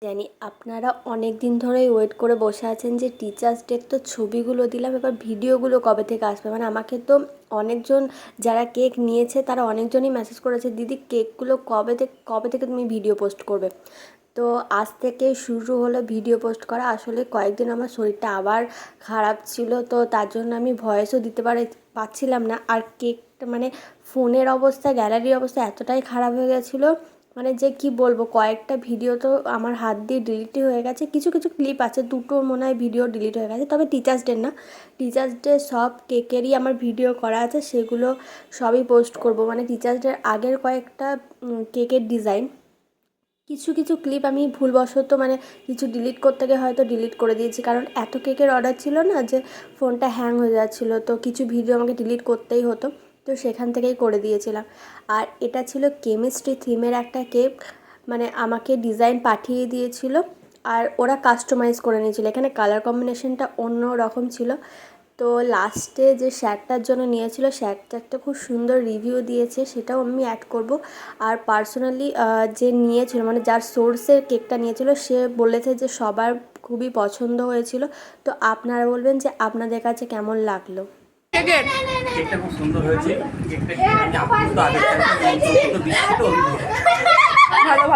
জানি আপনারা অনেক দিন ধরেই ওয়েট করে বসে আছেন যে টিচার্স ডের তো ছবিগুলো দিলাম, এবার ভিডিওগুলো কবে থেকে আসবে। মানে আমাকে তো অনেকজন যারা কেক নিয়েছে তারা অনেকজনই মেসেজ করেছে, দিদি কেকগুলো কবে থেকে তুমি ভিডিও পোস্ট করবে। তো আজ থেকে শুরু হলো ভিডিও পোস্ট করা। আসলে কয়েকদিন আমার শরীরটা আবার খারাপ ছিল, তো তার জন্য আমি ভয়েসও দিতে পারছিলাম না। আর কেকটা মানে ফোনের অবস্থা, গ্যালারির অবস্থা এতটাই খারাপ হয়ে গেছিলো, মানে যে কি বলবো, কয়েকটা ভিডিও তো আমার হাত দিয়ে ডিলিটই হয়ে গেছে। কিছু কিছু ক্লিপ আছে, দুটো মনে হয় ভিডিও ডিলিট হয়ে গেছে, তবে টিচার্স ডে না, টিচার্স ডে সব কেকেরই আমার ভিডিও করা আছে, সেগুলো সবই পোস্ট করব। মানে টিচার্স ডের আগের কয়েকটা কেকের ডিজাইন, কিছু কিছু ক্লিপ আমি ভুলবশত মানে কিছু ডিলিট করতে গিয়ে হয়তো ডিলিট করে দিয়েছি, কারণ এত কেকের অর্ডার ছিল না যে ফোনটা হ্যাং হয়ে যাচ্ছিলো, তো কিছু ভিডিও আমাকে ডিলিট করতেই হতো, তো সেখান থেকেই করে দিয়েছিলাম। আর এটা ছিল কেমিস্ট্রি থিমের একটা কেক, মানে আমাকে ডিজাইন পাঠিয়ে দিয়েছিল আর ওরা কাস্টমাইজ করে নিয়েছিল। এখানে কালার কম্বিনেশনটা অন্য রকম ছিল। তো লাস্টে যে শ্যাটটার জন্য নিয়েছিল, শ্যাটটা খুব সুন্দর রিভিউ দিয়েছে, সেটাও আমি অ্যাড করব। আর পার্সোনালি যে নিয়েছিল, মানে যার সোর্সের কেকটা নিয়েছিল, সে বলেছে যে সবার খুবই পছন্দ হয়েছিল। তো আপনারা বলবেন যে আপনাদের কাছে কেমন লাগলো। কেকটা খুব সুন্দর হয়েছে। কেকটা